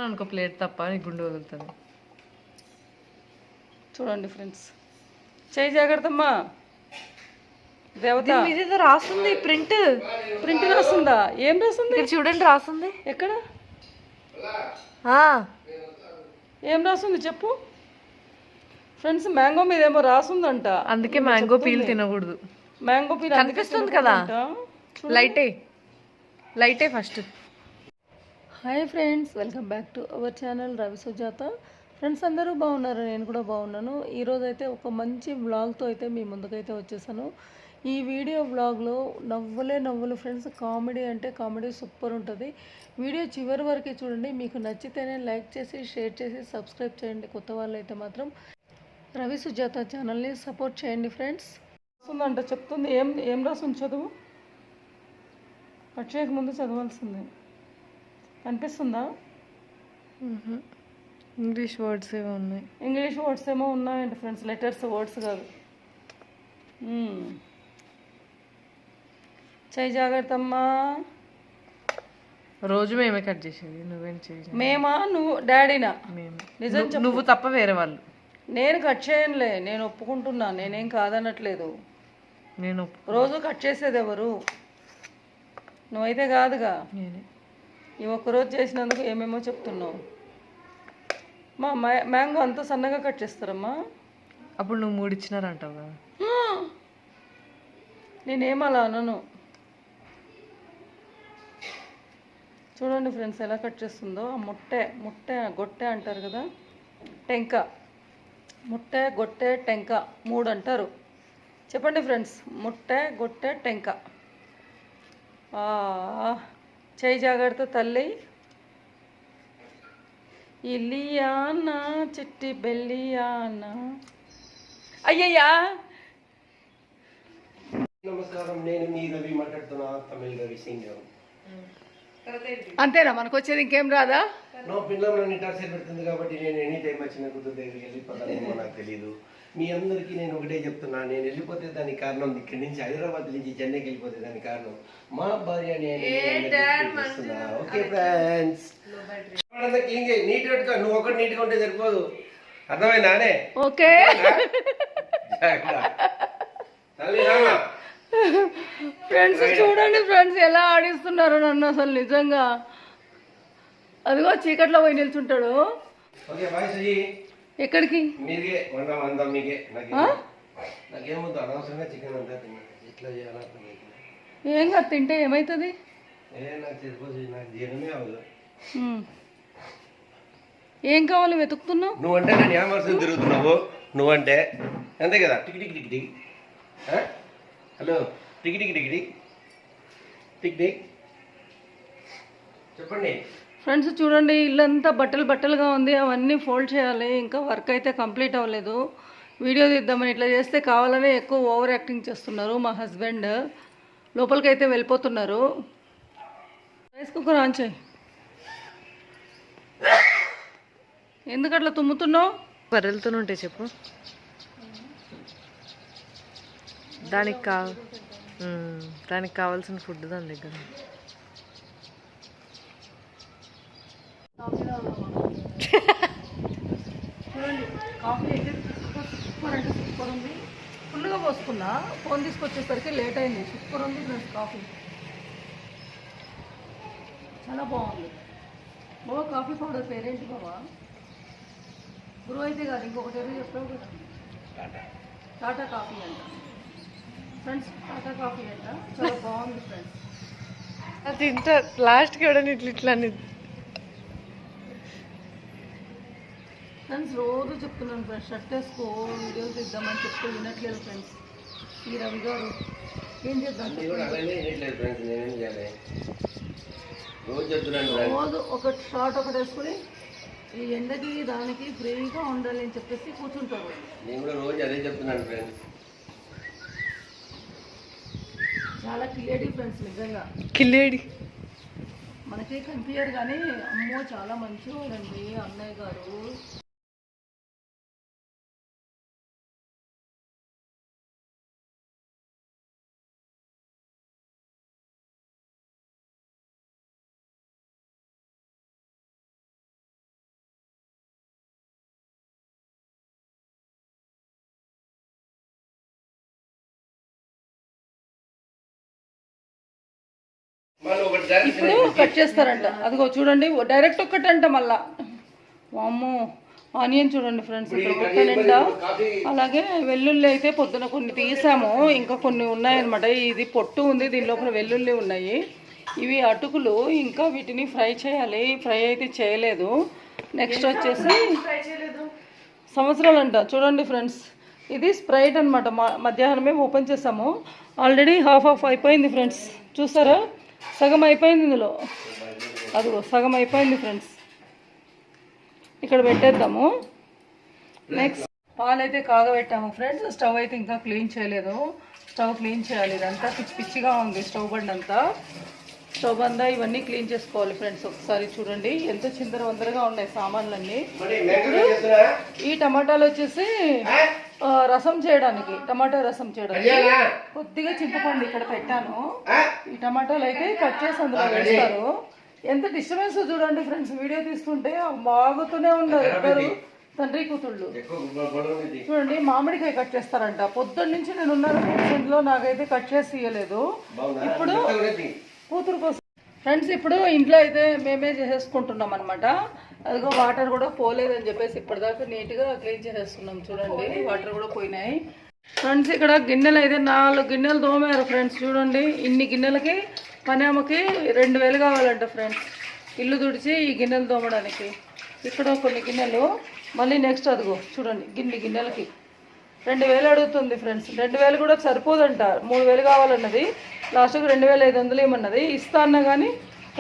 అనుకో ప్లేట్ తప్ప నీ గుండు వదులుతుంది. చూడండి ఫ్రెండ్స్, చేయి జాగ్రత్తమ్మా. దేవత ఇదేదో రాస్తుంది, ప్రింట్ ప్రింట్ రాస్తుందా? ఏం రాస్తుంది? ఇక్కడ చూడండి, రాస్తుంది. ఎక్కడ? ఏం రాస్తుంది చెప్పు ఫ్రెండ్స్. మ్యాంగో మీద ఏమో రాస్తుందంట, అందుకే మ్యాంగో పీల్ తినకూడదు. మ్యాంగో పీల్ కనిపిస్తుంది కదా, లైటే first. Hi friends, welcome back to our channel Ravi Sujatha. Friends అందరూ బాగున్నారు, నేను కూడా బాగున్నాను. ఈరోజు అయితే ఒక మంచి వ్లాగ్తో అయితే మీ ముందుకైతే వచ్చేసాను. ఈ వీడియో వ్లాగ్లో నవ్వులు ఫ్రెండ్స్. కామెడీ అంటే కామెడీ సూపర్ ఉంటుంది. వీడియో చివరి వరకే చూడండి. మీకు నచ్చితేనే లైక్ చేసి షేర్ చేసి సబ్స్క్రైబ్ చేయండి. కొత్త వాళ్ళు అయితే మాత్రం రవి సుజాత ఛానల్ని సపోర్ట్ చేయండి ఫ్రెండ్స్. రాస్తుందంట, చెప్తుంది. ఏం రాస్తుంది చదువు. కట్ చేయకముందు చదవాల్సిందే. కనిపిస్తుందా? ఇంగ్లీష్ వర్డ్స్ ఏమో ఉన్నాయి. ఇంగ్లీష్ వర్డ్స్ ఏమో ఉన్నాయండి ఫ్రెండ్స్, లెటర్స్, వర్డ్స్ కాదు. చేయి జాగ్రత్త అమ్మా. రోజు మేమే కట్ చేసేది, నువ్వేం చేయాలి? మేమా? నువ్వు డాడీనా? మేము. నిజం చెప్పు. నువ్వు తప్ప వేరే వాళ్ళు. నేను కట్ చేయనులే, నేను ఒప్పుకుంటున్నా. నేనేం కాదనట్లేదు. నేను రోజు కట్ చేసేది ఎవరు? నువ్వైతే కాదుగా. నేనే. ఈ ఒక్కరోజు చేసినందుకు ఏమేమో చెప్తున్నావు. మా మ్యాంగో అంత సన్నగా కట్ చేస్తారమ్మా. అప్పుడు నువ్వు 3 ఇచ్చినారంటావు కదా. నేనేం అలా అనను. చూడండి ఫ్రెండ్స్ ఎలా కట్ చేస్తుందో. ఆ ముట్టె గొట్టె అంటారు కదా, టెంక. ముట్టె, గొట్టె, టెంక 3 అంటారు. చెప్పండి ఫ్రెండ్స్, ముట్టె, గొట్టె, టెంక. చేయి జాగ్రత్త తల్లి. ఇలియానా చిట్టి బెల్లియానా. అయ్యయ్యా. నమస్కారం, నేను మీ రవి మాట్లాడుతున్నా. తమిళ రవి సింగ్. అంతేనా? మనకు వచ్చేది ఇంకేం రాదా? నా పిల్లలు నన్ను టార్చర్ పెడుతుంది కాబట్టి నేను ఎనీ టైం వచ్చిన కూతురు దగ్గరికి వెళ్ళిపోతానేమో నాకు తెలీదు. మీ అందరికీ నేను ఒకటే చెప్తున్నా, నేను వెళ్ళిపోతే దానికి కారణం, ఇక్కడి నుంచి హైదరాబాద్ నుంచి చెన్నైకి వెళ్ళిపోతే దానికి కారణం మా భార్య. ఓకే ఫ్రెండ్స్, క్లీన్ చేయి, నీట్ పెట్టుకో. నువ్వు ఒకటి నీట్గా ఉంటే సరిపోదు, అర్థమైందానే? ఓకే. ఫ్రెండ్స్ చూడండి ఫ్రెండ్స్, ఎలా ఆడిస్తున్నారు నన్ను అసలు నిజంగా. అదిగో చీకట్లో పోయి నిల్చుంటాడు. ఎక్కడికి? ఏం కాదు, తింటే ఏమవుతుంది? ఏం కావాలి వెతుకుతున్నావు? నువ్వంటే నేను ఏమర్సం తిరుగుతున్నావు. నువ్వంటే అంతే కదా. Tick tick tick tick. Hello, tick tick tick tick tick tick. చెప్పండి ఫ్రెండ్స్. చూడండి, ఇల్లంతా బట్టలుగా ఉంది. అవన్నీ ఫోల్డ్ చేయాలి. ఇంకా వర్క్ అయితే కంప్లీట్ అవ్వలేదు. వీడియో తీద్దామని ఇట్లా చేస్తే కావాలనే ఎక్కువ ఓవర్ యాక్టింగ్ చేస్తున్నారు. మా హస్బెండ్ లోపలికి అయితే వెళ్ళిపోతున్నారు. రైస్ కుక్కర్ ఆన్ చేయి. ఎందుకు అట్లా తుమ్ముతున్నావు? బర్రెలతో ఉంటే చెప్పు. దానికి కావాల్సిన ఫుడ్ దాని దగ్గర. చూడండి, కాఫీ అయితే సూపర్ అంటే సూపర్ ఉంది. ఫుల్గా పోసుకున్నా, ఫోన్ తీసుకొచ్చేసరికి లేట్ అయింది. సూపర్ ఉంది ఫ్రెండ్స్ కాఫీ, చాలా బాగుంది. బాబా కాఫీ పౌడర్ పేరేంటి బాబా? గురువు అయితే కాదు, ఇంకొకటి ఎవరు చెప్పావు కదా, టాటా కాఫీ అంట ఫ్రెండ్స్. టాటా కాఫీ అంట, చాలా బాగుంది ఫ్రెండ్స్. అది ఇంత లాస్ట్కి ఎవడని ఇట్లా ఫ్రెండ్స్ రోజు చెప్తున్నాను ఫ్రెండ్స్, షర్ట్ వేసుకో, వీడియోలు తీద్దామని చెప్తే వినట్లేదు ఫ్రెండ్స్. ఈ రవి గారు ఏం చేద్దాం? రోజు ఒక షార్ట్ ఒకటి వేసుకుని ఈ ఎండకి దానికి ఫ్రీగా ఉండాలి అని చెప్పేసి కూర్చుంటారు. నేను కూడా రోజు అదే చెప్తున్నాను ఫ్రెండ్స్. చాలా కిలేడి ఫ్రెండ్స్, నిజంగా కిలేడి. మనకి కనిపించారు కానీ అమ్మో చాలా మంచివాడండి అన్నయ్య గారు. మళ్ళీ ఒకటి జాగ్రత్త ఇప్పుడు కట్ చేస్తారంట. అదిగో చూడండి, డైరెక్ట్ ఒక్కటంట మళ్ళా. వామ్మో, ఆనియన్ చూడండి ఫ్రెండ్స్, ఇక్కడ మొత్తం నిండా. అలాగే వెల్లుల్లి అయితే పొద్దున కొన్ని తీసాము, ఇంకా కొన్ని ఉన్నాయన్నమాట. ఇది పొట్టు ఉంది, దీని లోపల వెల్లుల్లి ఉన్నాయి. ఇవి అటుకులు, ఇంకా వీటిని ఫ్రై చేయాలి. ఫ్రై అయితే చేయలేదు. నెక్స్ట్ వచ్చేసి సంవత్సరాలు అంట. చూడండి ఫ్రెండ్స్, ఇది స్ప్రైట్ అనమాట. మధ్యాహ్నమే ఓపెన్ చేసాము, ఆల్రెడీ హాఫ్ అయిపోయింది ఫ్రెండ్స్. చూసారా, సగం అయిపోయింది ఇందులో. అదిగో సగం అయిపోయింది ఫ్రెండ్స్. ఇక్కడ పెట్టేద్దాము. నెక్స్ట్ పాలు అయితే కాగబెట్టాము ఫ్రెండ్స్. స్టవ్ అయితే ఇంకా క్లీన్ చేయలేదు. స్టవ్ క్లీన్ చేయాలి. ఇదంతా పిచ్చి పిచ్చిగా ఉంది స్టవ్ బండి అంతా. స్టవ్ అంతా ఇవన్నీ క్లీన్ చేసుకోవాలి ఫ్రెండ్స్. ఒకసారి చూడండి ఎంత చిందరవందరగా ఉన్నాయి సామాన్లన్నీ. ఈ టమాటాలు వచ్చేసి రసం చేయడానికి, టమాటా రసం చేయడానికి కొద్దిగా చింతపండు ఇక్కడ పెట్టాను. ఈ టమాటాలు అయితే కట్ చేసి అందులో వేస్తారు. ఎంత డిస్టర్బెన్స్ చూడండి ఫ్రెండ్స్, వీడియో తీస్తుంటే బాగుతూనే ఉన్నారు ఇద్దరు తండ్రి కూతుళ్ళు. చూడండి, మామిడికాయ కట్ చేస్తారంట. పొద్దున్న నుంచి నేను ఉన్నాను ఇంట్లో, నాకైతే కట్ చేసి ఇవ్వలేదు. ఇప్పుడు కూతురు కోసం ఫ్రెండ్స్, ఇప్పుడు ఇంట్లో అయితే మేమే చేసేసుకుంటున్నాం అనమాట. అదిగో వాటర్ కూడా పోలేదని చెప్పేసి ఇప్పటిదాకా నీట్గా క్లీన్ చేసేస్తున్నాం. చూడండి, వాటర్ కూడా పోయినాయి ఫ్రెండ్స్. ఇక్కడ గిన్నెలు అయితే 4 గిన్నెలు తోమారు ఫ్రెండ్స్. చూడండి, ఇన్ని గిన్నెలకి పని ఆమెకి 2000 కావాలంట ఫ్రెండ్స్, ఇల్లు తుడిచి ఈ గిన్నెలు తోమడానికి. ఇక్కడ కొన్ని గిన్నెలు, మళ్ళీ నెక్స్ట్ అదిగో చూడండి, గిన్నెలకి 2000 అడుగుతుంది ఫ్రెండ్స్. 2000 కూడా సరిపోదంట, 3000 కావాలన్నది. లాస్ట్కి 2500 ఏమన్నది. ఇస్తా అన్నా కానీ